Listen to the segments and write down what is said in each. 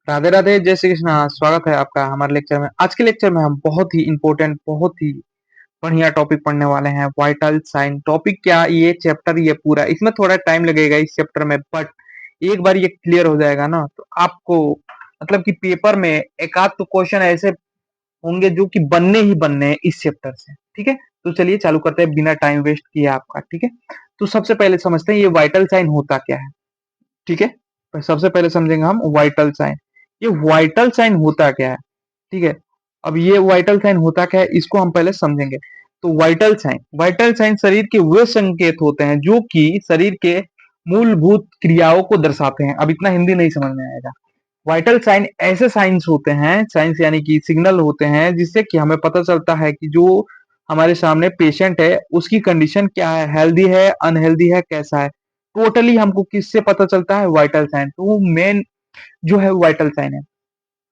राधे राधे, जय श्री कृष्णा। स्वागत है आपका हमारे लेक्चर में। आज के लेक्चर में हम बहुत ही इंपॉर्टेंट, बहुत ही बढ़िया टॉपिक पढ़ने वाले हैं, वाइटल साइन। टॉपिक क्या, ये चैप्टर ये पूरा, इसमें थोड़ा टाइम लगेगा इस चैप्टर में, बट एक बार ये क्लियर हो जाएगा ना तो आपको मतलब कि पेपर में एक आध तो क्वेश्चन ऐसे होंगे जो कि बनने ही बनने हैं इस चैप्टर से। ठीक है, तो चलिए चालू करते हैं बिना टाइम वेस्ट किए आपका। ठीक है, तो सबसे पहले समझते हैं ये वाइटल साइन होता क्या है। ठीक है, तो सबसे पहले समझेंगे हम वाइटल साइन। ये वाइटल साइन होता क्या है। ठीक है, अब ये वाइटल साइन होता क्या है इसको हम पहले समझेंगे। तो वाइटल साइन शरीर के वे संकेत होते हैं जो कि शरीर के मूलभूत क्रियाओं को दर्शाते हैं। अब इतना हिंदी नहीं समझ में आएगा। वाइटल साइन ऐसे साइंस होते हैं, साइंस यानी कि सिग्नल होते हैं, जिससे कि हमें पता चलता है कि जो हमारे सामने पेशेंट है उसकी कंडीशन क्या है, हेल्दी है, अनहेल्दी है, कैसा है। टोटली हमको किससे पता चलता है, वाइटल साइन। तो मेन जो है वाइटल साइन है।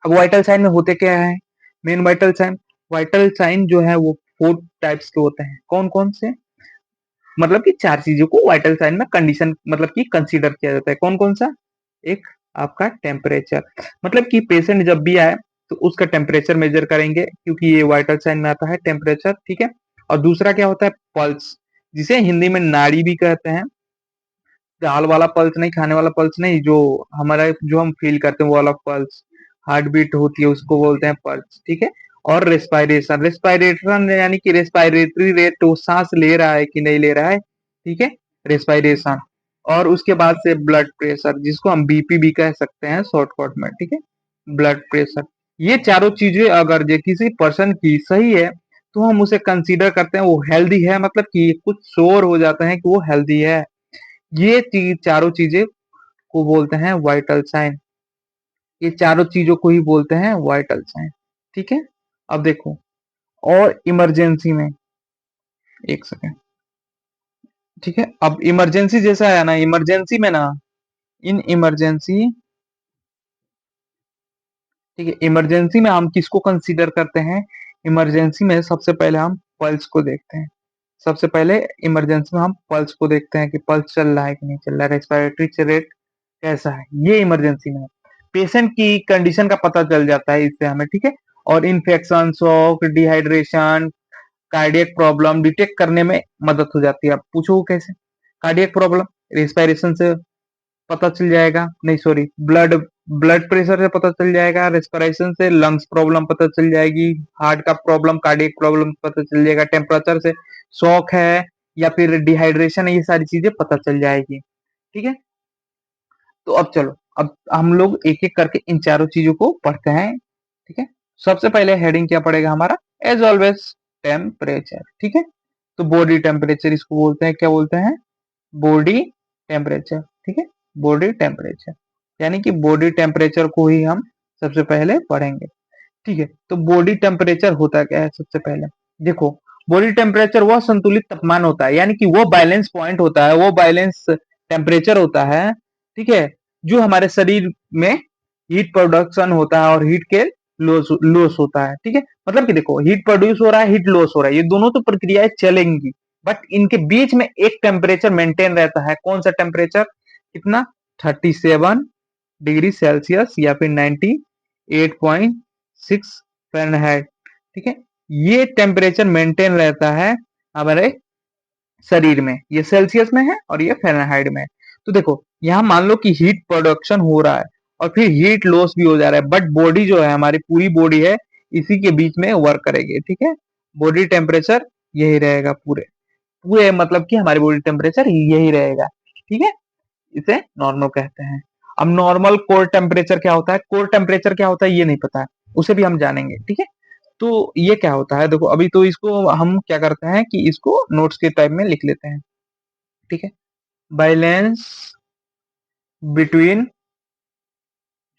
अब वाइटल साइन में होते क्या है, मेन वाइटल साइन जो है वो 4 टाइप्स के होते हैं। कौन कौन से, मतलब कि 4 चीजों को वाइटल साइन में कंडीशन मतलब कि कंसीडर किया जाता है। कौन कौन सा, एक आपका टेम्परेचर, मतलब कि पेशेंट जब भी आए तो उसका टेम्परेचर मेजर करेंगे, क्योंकि ये वाइटल साइन में आता है टेम्परेचर। ठीक है, और दूसरा क्या होता है, पल्स, जिसे हिंदी में नाड़ी भी कहते हैं। दाल वाला पल्स नहीं, खाने वाला पल्स नहीं, जो हमारा जो हम फील करते हैं वो वाला पल्स, हार्ट बीट होती है उसको बोलते हैं पल्स। ठीक है, और रेस्पायरेशन, रेस्पायरेशन यानी कि रेस्पायरेटरी रेट, वो सांस ले रहा है कि नहीं ले रहा है। ठीक है, रेस्पायरेशन। और उसके बाद से ब्लड प्रेशर, जिसको हम बीपी भी कह सकते हैं शॉर्टकट में। ठीक है, ब्लड प्रेशर। ये चारों चीजें अगर जो किसी पर्सन की सही है तो हम उसे कंसीडर करते हैं वो हेल्दी है, मतलब कि कुछ श्योर हो जाते हैं कि वो हेल्दी है। ये चारों चीजें को बोलते हैं वाइटल साइन। ये चारों चीजों को ही बोलते हैं वाइटल साइन। ठीक है, अब देखो, और इमरजेंसी में, एक सेकेंड। ठीक है, अब इमरजेंसी जैसा है ना, इमरजेंसी में ना, इन इमरजेंसी, ठीक है, इमरजेंसी में हम किसको कंसीडर करते हैं, इमरजेंसी में सबसे पहले हम पल्स को देखते हैं। सबसे पहले इमरजेंसी में हम पल्स को देखते हैं कि पल्स चल रहा है कि नहीं चल रहा है, रेस्पिरेटरी रेट कैसा है, ये इमरजेंसी में है। पेशेंट की कंडीशन का पता चल जाता है इससे हमें। ठीक है, और infection, shock, dehydration, cardiac problem detect करने में मदद हो जाती है। आप पूछो कैसे, कार्डियक प्रॉब्लम रेस्पिरेशन से पता चल जाएगा, नहीं सॉरी, ब्लड ब्लड प्रेशर से पता चल जाएगा, रेस्पिरेशन से लंग्स प्रॉब्लम पता चल जाएगी, हार्ट का प्रॉब्लम, कार्डियक प्रॉब्लम पता चल जाएगा, टेम्परेचर से शॉक है या फिर डिहाइड्रेशन है, ये सारी चीजें पता चल जाएगी। ठीक है, तो अब चलो, अब हम लोग एक एक करके इन चारों चीजों को पढ़ते हैं। ठीक है, सबसे पहले हेडिंग क्या पड़ेगा हमारा, एज ऑलवेज टेम्परेचर। ठीक है, तो बॉडी टेम्परेचर इसको बोलते हैं, क्या बोलते हैं, बॉडी टेम्परेचर। ठीक है, बॉडी टेम्परेचर, यानी कि बॉडी टेम्परेचर को ही हम सबसे पहले पढ़ेंगे। ठीक है, तो बॉडी टेम्परेचर होता क्या है, सबसे पहले देखो, बॉडी टेम्परेचर वह संतुलित तापमान होता है, यानी कि वो बैलेंस पॉइंट होता है, वो बैलेंस टेम्परेचर होता है। ठीक है, जो हमारे शरीर में हीट प्रोडक्शन होता है और हीट के लॉस लॉस होता है। ठीक है, मतलब कि देखो, हीट प्रोड्यूस हो रहा है, हीट लॉस हो रहा है, ये दोनों तो प्रक्रियाएं चलेंगी, बट इनके बीच में एक टेम्परेचर मेंटेन रहता है। कौन सा टेम्परेचर, कितना, 37 डिग्री सेल्सियस या फिर 98.6 फ़ारेनहाइट। ठीक है, ये टेम्परेचर मेंटेन रहता है हमारे शरीर में, ये सेल्सियस में है और ये फ़ारेनहाइट में है। तो देखो, यहाँ मान लो कि हीट प्रोडक्शन हो रहा है और फिर हीट लॉस भी हो जा रहा है, बट बॉडी जो है, हमारी पूरी बॉडी है, इसी के बीच में वर्क करेगी। ठीक है, बॉडी टेम्परेचर यही रहेगा, पूरे पूरे मतलब कि हमारी बॉडी टेम्परेचर यही रहेगा। ठीक है, इसे नॉर्मल कहते हैं। अब नॉर्मल कोर टेम्परेचर क्या होता है, कोर टेम्परेचर क्या होता है ये नहीं पता है, उसे भी हम जानेंगे। ठीक है, तो ये क्या होता है, देखो अभी तो इसको हम क्या करते हैं कि इसको नोट्स के टाइप में लिख लेते हैं। ठीक है, बैलेंस बिटवीन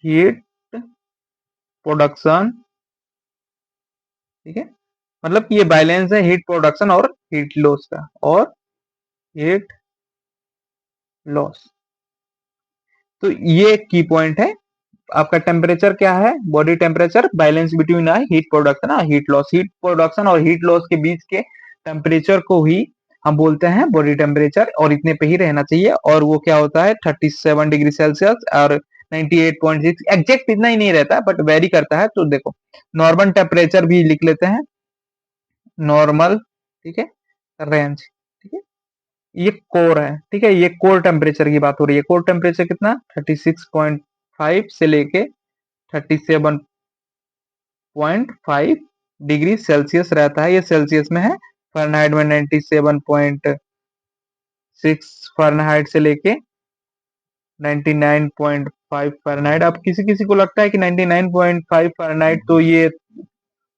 हीट प्रोडक्शन। ठीक है, मतलब कि ये बैलेंस है हीट प्रोडक्शन और हीट लॉस का, और हीट लॉस। तो ये की पॉइंट है। आपका टेम्परेचर क्या है, body temperature balance between heat production और हीट लॉस, हीट प्रोडक्शन और हीट लॉस के बीच के टेम्परेचर को ही हम बोलते हैं बॉडी टेम्परेचर, और इतने पे ही रहना चाहिए। और वो क्या होता है, 37 डिग्री सेल्सियस और 98.6 एग्जैक्ट इतना ही नहीं रहता बट वेरी करता है। तो देखो नॉर्मल टेम्परेचर भी लिख लेते हैं, नॉर्मल, ठीक है, रेंज, ठीक है, ये कोर है, ठीक है, ये कोर टेम्परेचर की बात हो रही है। कोर टेम्परेचर कितना 36.5 से लेके 37.5 डिग्री सेल्सियस रहता है, ये सेल्सियस में है। फ़ारेनहाइट में 97.6 फ़ारेनहाइट से लेके 99.5 फ़ारेनहाइट। अब किसी किसी को लगता है कि 99.5 फ़ारेनहाइट तो ये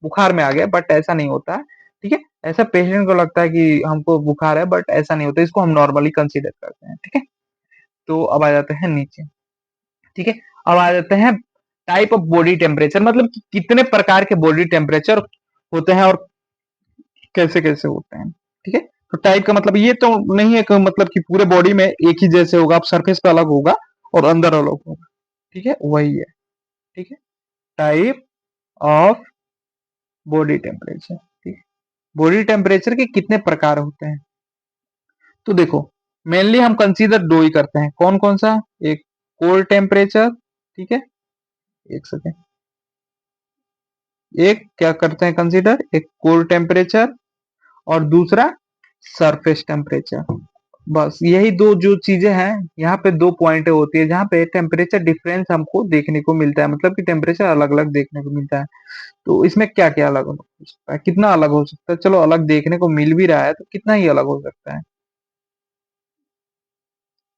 बुखार में आ गया, बट ऐसा नहीं होता है, ठीक है। ऐसा पेशेंट को लगता है कि हमको बुखार है, बट ऐसा नहीं होता, इसको हम नॉर्मली कंसीडर करते हैं, ठीक है। तो अब आ जाते हैं नीचे, ठीक है। अब आ जाते हैं टाइप ऑफ बॉडी टेम्परेचर, मतलब कि कितने प्रकार के बॉडी टेम्परेचर होते हैं और कैसे कैसे होते हैं, ठीक है। तो टाइप का मतलब ये तो नहीं है कि मतलब कि पूरे बॉडी में एक ही जैसे होगा, आप सरफेस पे अलग होगा और अंदर अलग होगा, ठीक है, वही है, ठीक है। टाइप ऑफ बॉडी टेम्परेचर, ठीक है। बॉडी टेम्परेचर के कितने प्रकार होते हैं, तो देखो मेनली हम कंसीडर दो ही करते हैं, कौन कौन सा, एक कोल्ड टेम्परेचर, ठीक है, एक सेकेंड, एक क्या करते हैं कंसीडर, एक कोल्ड टेम्परेचर और दूसरा सरफेस टेम्परेचर। बस यही दो जो चीजें हैं, यहाँ पे दो पॉइंट होती है जहाँ पे टेम्परेचर डिफरेंस हमको देखने को मिलता है, मतलब कि टेम्परेचर अलग अलग देखने को मिलता है। तो इसमें क्या क्या अलग हो सकता है, कितना अलग हो सकता है, चलो अलग देखने को मिल भी रहा है तो कितना ही अलग हो सकता है।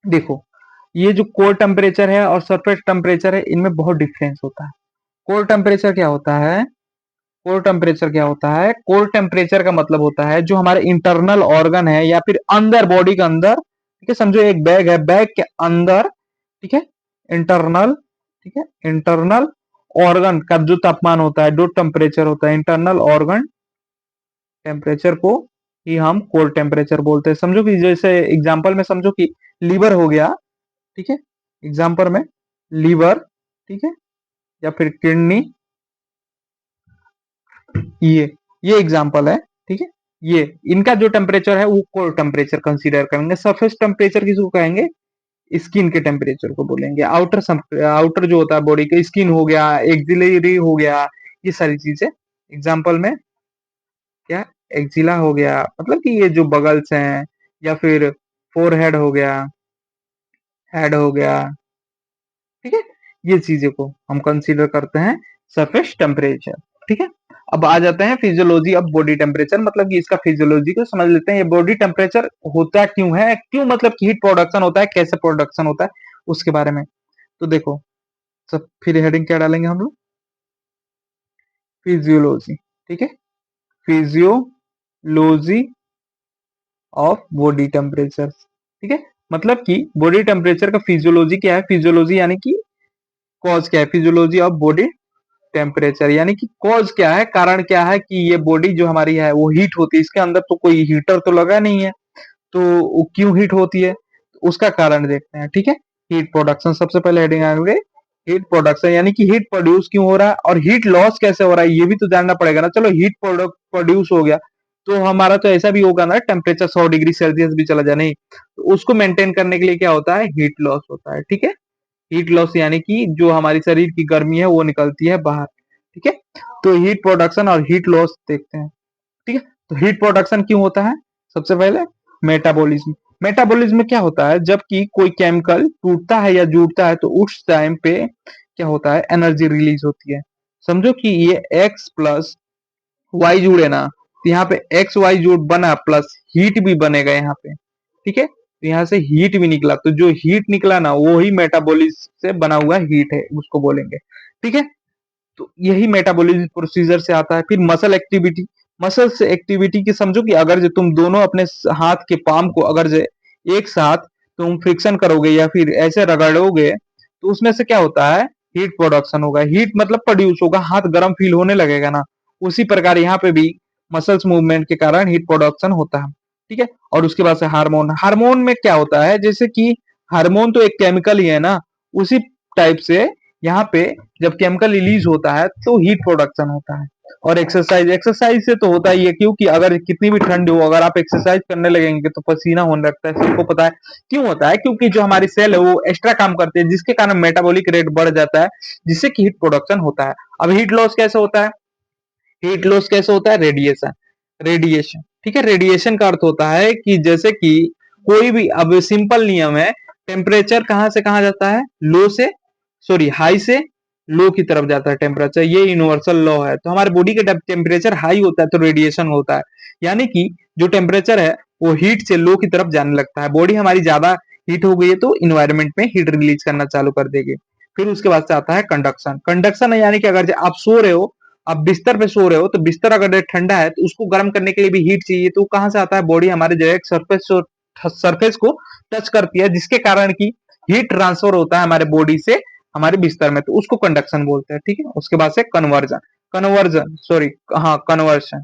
देखो ये जो कोर टेम्परेचर है और सरफेस टेम्परेचर है, इनमें बहुत डिफरेंस होता है। कोर टेम्परेचर क्या होता है, कोर टेम्परेचर क्या होता है, कोर टेम्परेचर का मतलब होता है जो हमारे इंटरनल ऑर्गन है या फिर अंदर बॉडी के अंदर, ठीक है, समझो एक बैग है, बैग के अंदर, ठीक है, इंटरनल, ठीक है, इंटरनल ऑर्गन का जो तापमान होता है, जो टेम्परेचर होता है, इंटरनल ऑर्गन टेम्परेचर को ही हम कोर टेम्परेचर बोलते हैं। समझो कि जैसे एग्जांपल में समझो कि लीवर हो गया, ठीक है, एग्जांपल में लीवर, ठीक है, या फिर किडनी, ये एग्जांपल है, ठीक है। ये इनका जो टेम्परेचर है वो कोर टेम्परेचर कंसीडर करेंगे। सरफेस टेम्परेचर किसको कहेंगे, स्किन के टेम्परेचर को बोलेंगे। आउटर जो होता है बॉडी का, स्किन हो गया, एक्सिलरी हो गया, ये सारी चीजें एग्जांपल में क्या, एक्जिला हो गया, मतलब कि ये जो बगल्स हैं, या फिर फोरहेड हो गया, हेड हो गया, ठीक है, ये चीजें को हम कंसीडर करते हैं सरफेस टेम्परेचर, ठीक है। अब आ जाते हैं फिजियोलॉजी ऑफ बॉडी टेम्परेचर, मतलब कि इसका फिजियोलॉजी को समझ लेते हैं। ये बॉडी टेम्परेचर होता क्यों है, क्यों मतलब कि हीट प्रोडक्शन होता है, कैसे प्रोडक्शन होता है, उसके बारे में। तो देखो सब फिर हेडिंग क्या डालेंगे हम लोग, फिजियोलॉजी, ठीक है, फिजियोलॉजी ऑफ बॉडी टेम्परेचर, ठीक है। मतलब कि बॉडी टेम्परेचर का फिजियोलॉजी क्या है, फिजियोलॉजी यानी कि कॉज क्या है, फिजियोलॉजी ऑफ बॉडी टेम्परेचर यानी कि कॉज क्या है, कारण क्या है कि ये बॉडी जो हमारी है वो हीट होती है, इसके अंदर तो कोई हीटर तो लगा नहीं है, तो वो क्यों हीट होती है, तो उसका कारण देखते हैं, ठीक है। हीट प्रोडक्शन सबसे पहले हेडिंग आएंगे, हीट प्रोडक्शन यानी कि हीट प्रोड्यूस क्यों हो रहा है और हीट लॉस कैसे हो रहा है, ये भी तो जानना पड़ेगा ना। चलो हीट प्रोड्यूस हो गया तो हमारा तो ऐसा भी होगा ना, टेम्परेचर 100 डिग्री सेल्सियस भी चला जाए, नहीं तो उसको मेंटेन करने के लिए क्या होता है, हीट लॉस होता है, ठीक है। हीट लॉस यानी कि जो हमारी शरीर की गर्मी है वो निकलती है बाहर, ठीक है। तो हीट प्रोडक्शन और हीट लॉस देखते हैं, ठीक है। तो हीट प्रोडक्शन क्यों होता है, सबसे पहले मेटाबॉलिज्म। मेटाबॉलिज्म में क्या होता है, जबकि कोई केमिकल टूटता है या जुड़ता है तो उस टाइम पे क्या होता है, एनर्जी रिलीज होती है। समझो कि ये एक्स प्लस वाई जुड़े ना, तो यहाँ पे एक्स वाई जुड़ बना प्लस हीट भी बनेगा यहाँ पे, ठीक है। तो यहाँ से हीट भी निकला, तो जो हीट निकला ना वो ही मेटाबॉलिज्म से बना हुआ हीट है, उसको बोलेंगे, ठीक है। तो यही मेटाबॉलिज्म प्रोसीजर से आता है। फिर मसल एक्टिविटी, मसल से एक्टिविटी की समझो कि अगर जो तुम दोनों अपने हाथ के पाम को अगर जो एक साथ तुम फ्रिक्शन करोगे या फिर ऐसे रगड़ोगे तो उसमें से क्या होता है, हीट प्रोडक्शन होगा, हीट मतलब प्रोड्यूस होगा, हाथ गर्म फील होने लगेगा ना। उसी प्रकार यहाँ पे भी मसल्स मूवमेंट के कारण हीट प्रोडक्शन होता है, ठीक है। और उसके बाद से हार्मोन, हार्मोन में क्या होता है, जैसे कि हार्मोन तो एक केमिकल ही है ना, उसी टाइप से यहाँ पे जब केमिकल रिलीज होता है तो हीट प्रोडक्शन होता है, और एक्सरसाइज, एक्सरसाइज से तो होता ही है, क्योंकि अगर कितनी भी ठंड हो, अगर आप एक्सरसाइज करने लगेंगे तो पसीना होने लगता है, सबको पता है। क्यों होता है? क्योंकि जो हमारी सेल है वो एक्स्ट्रा काम करती है, जिसके कारण मेटाबॉलिक रेट बढ़ जाता है, जिससे कि हीट प्रोडक्शन होता है। अब हीट लॉस कैसे होता है? हीट लॉस कैसे होता है? रेडिएशन, रेडिएशन, ठीक है। रेडिएशन का अर्थ होता है कि जैसे कि कोई भी, अब सिंपल नियम है, टेम्परेचर कहां से कहां जाता है? लो से, सॉरी, हाई से लो की तरफ जाता है टेम्परेचर, ये यूनिवर्सल लॉ है। तो हमारे बॉडी का टेम्परेचर हाई होता है तो रेडिएशन होता है, यानी कि जो टेम्परेचर है वो हीट से लो की तरफ जाने लगता है। बॉडी हमारी ज्यादा हीट हो गई है तो इन्वायरमेंट में हीट रिलीज करना चालू कर देगी। फिर उसके बाद से आता है कंडक्शन। कंडक्शन है यानी कि अगर आप सो रहे हो, आप बिस्तर पे सो रहे हो, तो बिस्तर अगर ठंडा है तो उसको गर्म करने के लिए भी हीट चाहिए, तो कहां से आता है? बॉडी हमारे जो है सरफेस को टच करती है, जिसके कारण की हीट ट्रांसफर होता है हमारे बॉडी से हमारे बिस्तर में, तो उसको कंडक्शन बोलते हैं, ठीक है। उसके बाद से कन्वर्जन, कन्वर्जन सॉरी, हाँ कन्वर्शन,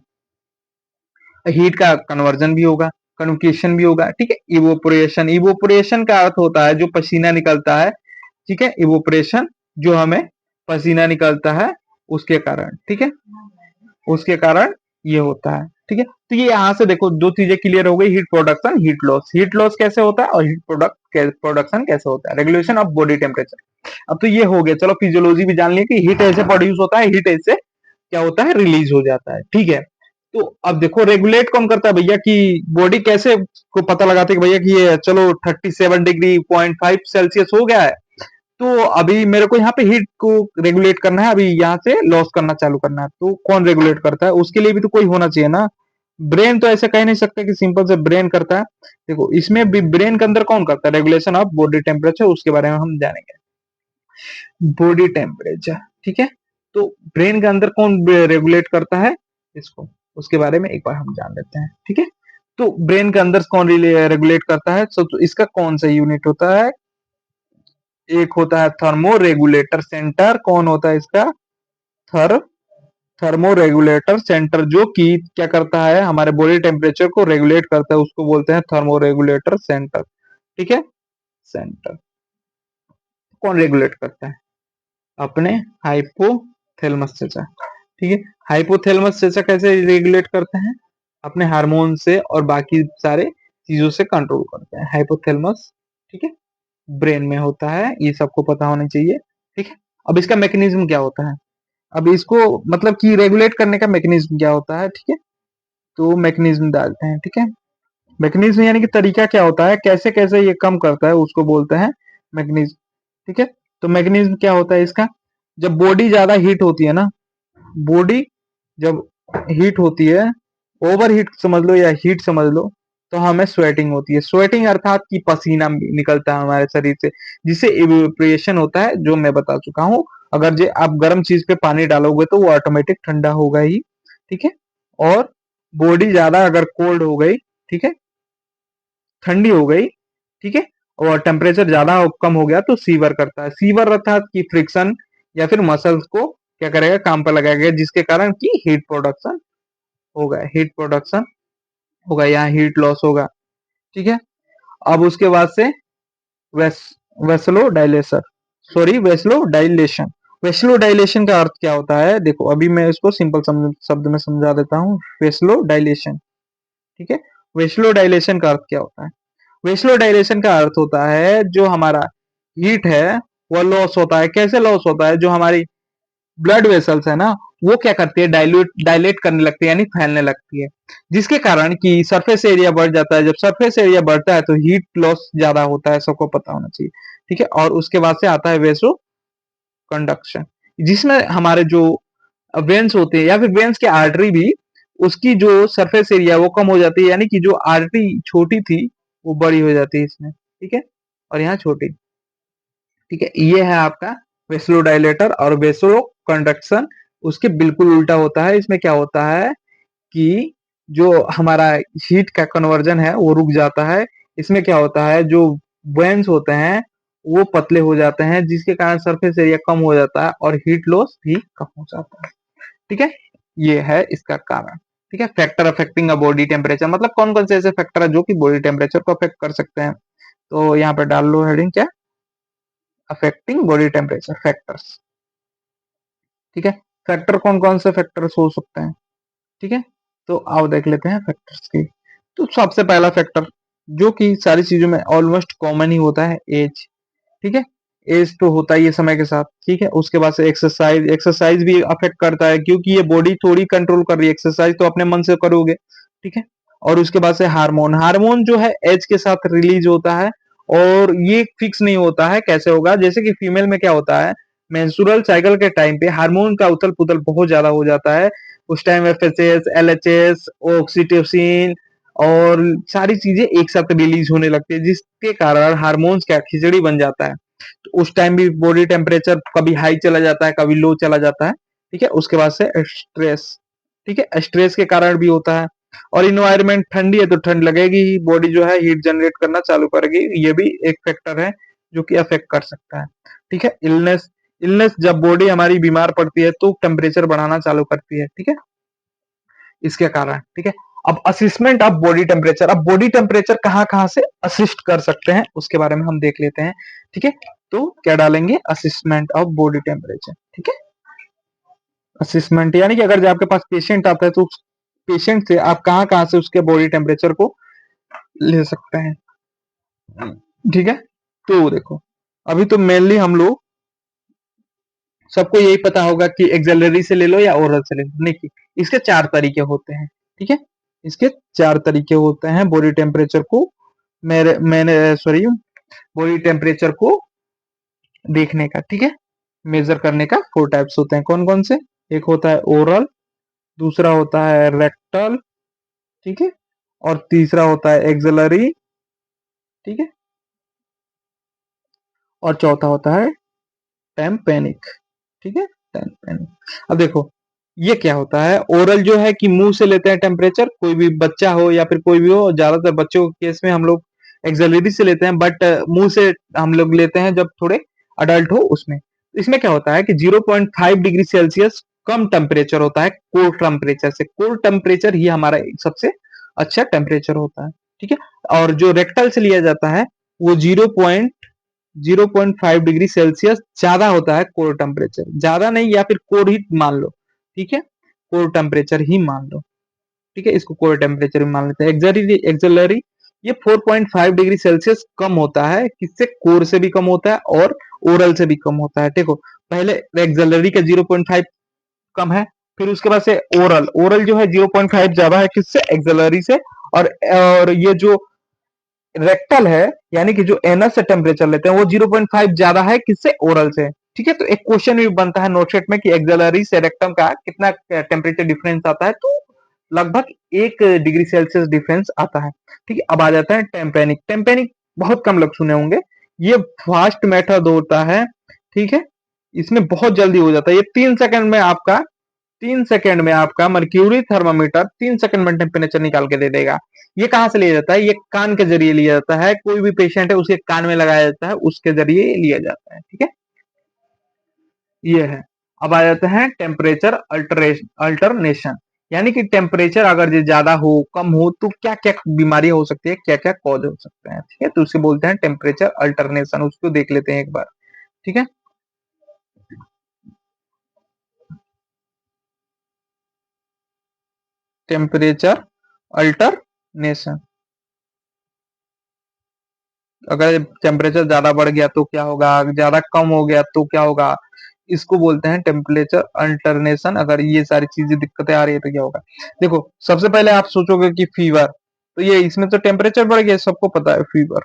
हीट का कन्वर्जन भी होगा, कन्वकेशन भी होगा, ठीक है। इवोपोरेशन, इवोपोरेशन का अर्थ होता है जो पसीना निकलता है, ठीक है। इवोपोरेशन, जो हमें पसीना निकलता है उसके कारण, ठीक है, उसके कारण ये होता है, ठीक है। तो ये यहाँ से देखो दो चीजें क्लियर हो गई, heat production, heat loss. Heat loss कैसे होता है और हीट प्रोडक्शन कैसे होता है? Regulation of body temperature. अब तो ये हो गया, चलो फिजियोलॉजी भी जान लिया कि हीट ऐसे प्रोड्यूस होता है, हीट ऐसे क्या होता है? रिलीज हो जाता है, ठीक है। तो अब देखो रेगुलेट कौन करता है भैया, कि बॉडी कैसे को पता लगाते हैं कि भैया कि ये चलो 37 डिग्री 0.5 सेल्सियस हो गया है, तो अभी मेरे को यहाँ पे हीट को रेगुलेट करना है, अभी यहाँ से लॉस करना चालू करना है, तो कौन रेगुलेट करता है? उसके लिए भी तो कोई होना चाहिए ना। ब्रेन तो ऐसे कह नहीं सकते कि सिंपल से ब्रेन करता है। देखो इसमें भी ब्रेन के अंदर कौन करता है रेगुलेशन ऑफ बॉडी टेम्परेचर, उसके बारे में हम जानेंगे। बॉडी टेम्परेचर, ठीक है। तो ब्रेन के अंदर कौन रेगुलेट करता है इसको, उसके बारे में एक बार हम जान लेते हैं, ठीक है। तो ब्रेन के अंदर कौन रेगुलेट करता है? तो इसका कौन सा यूनिट होता है? एक होता है थर्मो रेगुलेटर सेंटर। कौन होता है इसका? थर थर्मो रेगुलेटर सेंटर, जो कि क्या करता है? हमारे बॉडी टेम्परेचर को रेगुलेट करता है, उसको बोलते हैं थर्मो रेगुलेटर सेंटर, ठीक है। सेंटर कौन रेगुलेट करता है? अपने हाइपोथैलेमस चेचा, ठीक है। हाइपोथैलेमस चेचा कैसे रेगुलेट करते हैं? अपने हार्मोन से और बाकी सारे चीजों से कंट्रोल करते हैं हाइपोथैलेमस, ठीक है। ब्रेन में होता है, ये सबको पता होना चाहिए, ठीक है। अब इसका मैकेनिज्म क्या होता है? अब इसको मतलब कि रेगुलेट करने का मैकेनिज्म क्या होता है, ठीक है। तो मैकेनिज्म डालते हैं, ठीक है। मैकेनिज्म यानी कि तरीका क्या होता है, कैसे कैसे ये कम करता है, उसको बोलते हैं मैकेनिज्म, ठीक है। तो मैकेनिज्म क्या होता है इसका? जब बॉडी ज्यादा हीट होती है ना, बॉडी जब हीट होती है, ओवर हीट समझ लो या हीट समझ लो, तो हमें स्वेटिंग होती है। स्वेटिंग अर्थात कि पसीना निकलता है हमारे शरीर से, जिससे इवेपोरेशन होता है, जो मैं बता चुका हूँ। अगर जे आप गर्म चीज पे पानी डालोगे तो वो ऑटोमेटिक ठंडा होगा ही, ठीक है। और बॉडी ज्यादा अगर कोल्ड हो गई, ठीक है, ठंडी हो गई, ठीक है, और टेम्परेचर ज्यादा कम हो गया तो सीवर करता है। सीवर अर्थात कि फ्रिक्शन या फिर मसल्स को क्या करेगा? काम पर लगाएगा, जिसके कारण की हीट प्रोडक्शन होगा, हीट प्रोडक्शन होगा, यहाँ हीट लॉस होगा, ठीक है। अब उसके बाद से वेस वेस्लो डायलेशन, सॉरी वेस्लो डायलेशन। वेस्लो डायलेशन का अर्थ क्या होता है? देखो अभी मैं इसको सिंपल शब्द में समझा देता हूँ। वेस्लो डायलेशन, ठीक है। वेस्लो डायलेशन का अर्थ क्या होता है? वेस्लो डायलेशन का अर्थ होता है जो हमारा हीट है वो लॉस होता है। कैसे लॉस होता है? जो हमारी ब्लड वेसल्स है ना, वो क्या करती है? डायलेट करने लगती है, यानी फैलने लगती है, जिसके कारण कि सरफेस एरिया बढ़ जाता है। जब सरफेस एरिया बढ़ता है तो हीट लॉस ज्यादा होता है, सबको पता होना चाहिए, ठीक है। और उसके बाद से आता है वेसो कंडक्शन, जिसमें हमारे जो वेन्स होते हैं या फिर वेन्स के आर्टरी भी, उसकी जो सरफेस एरिया वो कम हो जाती है, यानी कि जो आर्टरी छोटी थी वो बड़ी हो जाती है इसमें, ठीक है, और यहाँ छोटी, ठीक है। ये है आपका वेस्लो डायलेटर और वेस्लो कंडक्शन। उसके बिल्कुल उल्टा होता है। इसमें क्या होता है कि जो हमारा हीट का कन्वर्जन है वो रुक जाता है। इसमें क्या होता है? जो वेन्स होते हैं वो पतले हो जाते हैं, जिसके कारण सरफेस एरिया कम हो जाता है और हीट लॉस भी कम हो जाता है, ठीक है। ये है इसका कारण, ठीक है। Factor affecting a body temperature, मतलब कौन कौन से ऐसे फैक्टर है जो कि बॉडी टेम्परेचर को अफेक्ट कर सकते हैं। तो यहाँ पे डाल लो हेडिंग क्या, अफेक्टिंग बॉडी टेम्परेचर फैक्टर्स, ठीक है। फैक्टर कौन कौन से फैक्टर्स हो सकते हैं, ठीक है। तो आओ देख लेते हैं फैक्टर्स की। तो सबसे पहला फैक्टर जो कि सारी चीजों में ऑलमोस्ट कॉमन ही होता है, एज, ठीक है। एज तो होता ही है समय के साथ, ठीक है। उसके बाद से एक्सरसाइज, एक्सरसाइज भी अफेक्ट करता है क्योंकि ये बॉडी थोड़ी कंट्रोल कर रही है, एक्सरसाइज तो अपने मन से करोगे, ठीक है। और उसके बाद से हार्मोन, हार्मोन जो है एज के साथ रिलीज होता है, और ये फिक्स नहीं होता है कैसे होगा। जैसे कि फीमेल में क्या होता है, मेंस्ट्रुअल साइकिल के टाइम पे हार्मोन का उथल पुथल बहुत ज्यादा हो जाता है। उस टाइम एफएसएस, एलएचएस, ऑक्सीटोसिन और सारी चीजें एक साथ रिलीज होने लगती है, जिसके कारण हार्मोन्स क्या खिचड़ी बन जाता है। तो उस टाइम भी बॉडी टेम्परेचर कभी हाई चला जाता है, कभी लो चला जाता है, ठीक है। उसके बाद से स्ट्रेस, ठीक है, स्ट्रेस के कारण भी होता है। और इन्वायरमेंट ठंडी है तो ठंड लगेगी ही, बॉडी जो है हीट जनरेट करना चालू करेगी, ये भी एक फैक्टर है जो कि अफेक्ट कर सकता है, ठीक है। इलनेस, इलनेस जब बॉडी हमारी बीमार पड़ती है तो टेम्परेचर बढ़ाना चालू करती है, ठीक है, इसके कारण, ठीक है। अब असिस्मेंट ऑफ बॉडी टेम्परेचर, अब बॉडी टेम्परेचर कहाँ कहाँ से असिस्ट कर सकते हैं उसके बारे में हम देख लेते हैं, ठीक है। तो क्या डालेंगे, असिस्मेंट ऑफ बॉडी टेम्परेचर, ठीक है। असिस्मेंट यानी कि अगर जो आपके पास पेशेंट आता है तो पेशेंट से आप कहाँ कहाँ से उसके बॉडी टेम्परेचर को ले सकते हैं, ठीक है। तो देखो, अभी तो मेनली हम लोग, सबको यही पता होगा कि एक्सेलरी से ले लो या ओरल से ले लो, नहीं, इसके चार तरीके होते हैं, ठीक है। इसके चार तरीके होते हैं बॉडी टेम्परेचर को, मेरे मैंने सॉरी, बॉडी टेम्परेचर को देखने का, ठीक है, मेजर करने का। फोर टाइप्स होते हैं, कौन कौन से, एक होता है ओरल, दूसरा होता है रेक्टल, ठीक है, और तीसरा होता है एक्सेलरी, ठीक है, और चौथा होता है टेम्पेनिक, ठीक है, टेम्पेनिक। अब देखो ये क्या होता है, ओरल जो है कि मुंह से लेते हैं टेम्परेचर, कोई भी बच्चा हो या फिर कोई भी हो, ज्यादातर बच्चों के केस में हम लोग एक्सेलरी से लेते हैं, बट मुंह से हम लोग लेते हैं जब थोड़े अडल्ट हो उसमें। इसमें क्या होता है कि 0.5 डिग्री सेल्सियस कम टेम्परेचर होता है कोर टेम्परेचर से, कोर टेम्परेचर ही हमारा सबसे अच्छा टेम्परेचर होता है, ठीक है। और जो रेक्टल से लिया जाता है वो 0.5 डिग्री सेल्सियस ज्यादा होता है कोर टेम्परेचर, ज्यादा नहीं, या फिर कोर ही मान लो, ठीक है, कोर टेम्परेचर ही मान लो, ठीक है, इसको कोर टेम्परेचर भी मान लेते हैं। एक्सेलरी, एक्सेलरी ये 4.5 डिग्री सेल्सियस कम होता है, किससे, कोर से भी कम होता है और ओरल से भी कम होता है। देखो पहले एक्सेलरी का 0.5 कम है, फिर उसके बाद से ओरल, ओरल जो है 0.5 ज्यादा है किससे, एक्सेलरी से। और ये जो रेक्टल है यानी कि जो एनस से टेम्परेचर लेते हैं वो 0.5 ज्यादा है किससे, ओरल से, ठीक है। तो एक क्वेश्चन भी बनता है नोटशेट में कि एक्सेलरी से रेक्टम का कितना टेम्परेचर डिफरेंस आता है, तो लगभग 1 डिग्री सेल्सियस डिफरेंस आता है, ठीक है। अब आ जाता है टेम्पेनिक, टेम्पेनिक बहुत कम लोग सुने होंगे, ये फास्ट मेथड होता है, ठीक है। इसमें बहुत जल्दी हो जाता है, ये 3 सेकंड में आपका, 3 सेकंड में आपका मर्क्यूरी थर्मामीटर 3 सेकंड में टेम्परेचर निकाल के दे देगा। ये कहाँ से लिया जाता है, ये कान के जरिए लिया जाता है, कोई भी पेशेंट है उसके कान में लगाया जाता है, उसके जरिए लिया जाता है, ठीक है, ये है। अब आ जाते हैं टेम्परेचर अल्टरनेशन, यानी कि टेम्परेचर अगर ये ज्यादा हो कम हो तो क्या क्या बीमारियां हो सकती है, क्या क्या कॉज हो सकते हैं, ठीक है। तो उसे बोलते हैं टेम्परेचर अल्टरनेशन, उसको देख लेते हैं एक बार, ठीक है। टेम्परेचर अल्टरनेशन, अगर टेम्परेचर ज्यादा बढ़ गया तो क्या होगा, ज्यादा कम हो गया तो क्या होगा, इसको बोलते हैं टेम्परेचर अल्टरनेशन। अगर ये सारी चीजें दिक्कतें आ रही है तो क्या होगा, देखो सबसे पहले आप सोचोगे कि फीवर, तो ये इसमें तो टेम्परेचर बढ़ गया, सबको पता है फीवर,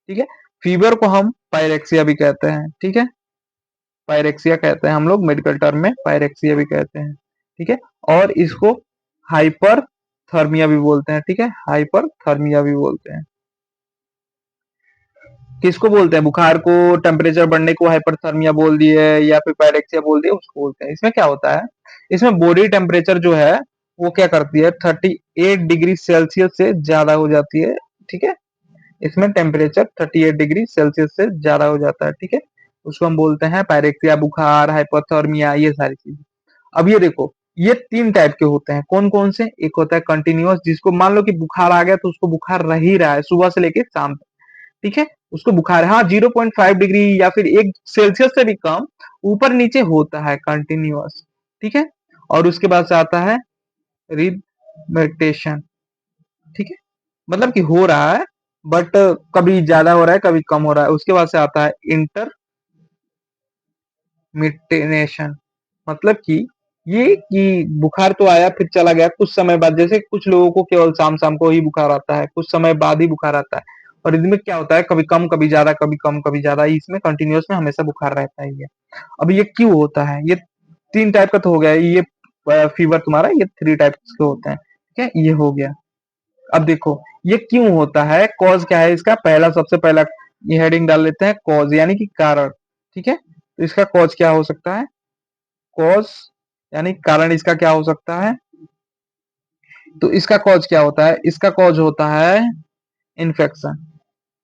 ठीक है। फीवर को हम पायरेक्सिया भी कहते हैं, ठीक है, पायरेक्सिया कहते हैं हम लोग, मेडिकल टर्म में पायरेक्सिया भी कहते हैं, ठीक है। और इसको हाइपर थर्मिया भी बोलते हैं, ठीक है, हाइपर थर्मिया भी बोलते हैं। किसको बोलते हैं, बुखार को, टेम्परेचर बढ़ने को हाइपरथर्मिया बोल दिए या फिर पायरेक्सिया बोल दिए, उसको बोलते हैं। इसमें क्या होता है, इसमें बॉडी टेम्परेचर जो है वो क्या करती है, 38 डिग्री सेल्सियस से ज्यादा हो जाती है, ठीक है। इसमें टेम्परेचर 38 डिग्री सेल्सियस से ज्यादा हो जाता है, ठीक है। उसको हम बोलते हैं पायरेक्सिया, बुखार, हाइपोथर्मिया, ये सारी चीजें। अब ये देखो, ये 3 टाइप के होते हैं, कौन कौन से, एक होता है कंटिन्यूअस, जिसको मान लो कि बुखार आ गया तो उसको बुखार रह ही रहा है सुबह से लेके शाम तक, ठीक है, उसको बुखार है, हाँ 0.5 डिग्री या फिर 1 सेल्सियस से भी कम ऊपर नीचे होता है कंटिन्यूअस, ठीक है, और उसके बाद से आता है रिमेटेशन, ठीक है, मतलब कि हो रहा है बट कभी ज्यादा हो रहा है कभी कम हो रहा है। उसके बाद से आता है इंटरमिटेशन, मतलब कि ये कि बुखार तो आया फिर चला गया कुछ समय बाद, जैसे कुछ लोगों को केवल शाम शाम को ही बुखार आता है, कुछ समय बाद ही बुखार आता है, और इसमें क्या होता है कभी कम कभी ज्यादा, कभी कम कभी ज्यादा, इसमें कंटिन्यूअस में हमेशा बुखार रहता ही है। अब ये क्यों होता है, ये तीन टाइप का तो हो गया, ये फीवर तुम्हारा, ये थ्री टाइप्स के होते हैं, ठीक है, ये हो गया। अब देखो ये क्यों होता है, कॉज क्या है इसका, पहला सबसे पहला ये हेडिंग डाल लेते हैं, कॉज यानी कि कारण, ठीक है, तो इसका कॉज क्या हो सकता है, कॉज यानी कारण इसका क्या हो सकता है, तो इसका कॉज क्या होता है, इसका कॉज होता है इन्फेक्शन।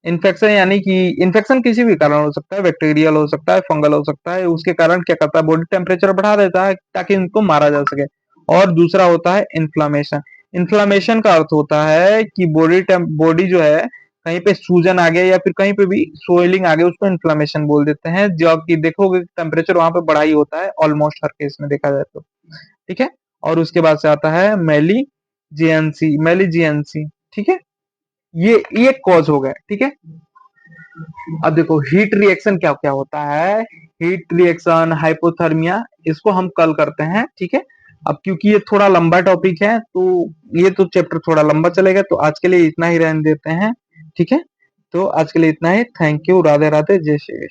इन्फेक्शन यानी कि इन्फेक्शन किसी भी कारण हो सकता है, बैक्टीरियल हो सकता है, फंगल हो सकता है, उसके कारण क्या करता है, बॉडी टेम्परेचर बढ़ा देता है ताकि इनको मारा जा सके। और दूसरा होता है इन्फ्लामेशन। इन्फ्लामेशन का अर्थ होता है कि बॉडी जो है कहीं पे सूजन आ गया या फिर कहीं पे भी सोइलिंग आ गया, उसको इन्फ्लामेशन बोल देते हैं, जो कि देखोगे टेम्परेचर वहां पे बढ़ा ही होता है ऑलमोस्ट हर केस में देखा जाए तो, ठीक है। और उसके बाद से आता है मेलीजियंसी, ठीक है, ये कॉज हो गया, ठीक है। अब देखो हीट रिएक्शन क्या क्या होता है, हीट रिएक्शन, हाइपोथर्मिया, इसको हम कल करते हैं, ठीक है। अब क्योंकि ये थोड़ा लंबा टॉपिक है तो ये तो चैप्टर थोड़ा लंबा चलेगा, तो आज के लिए इतना ही रहने देते हैं, ठीक है। तो आज के लिए इतना ही, थैंक यू, राधे राधे, जय श्री कृष्ण।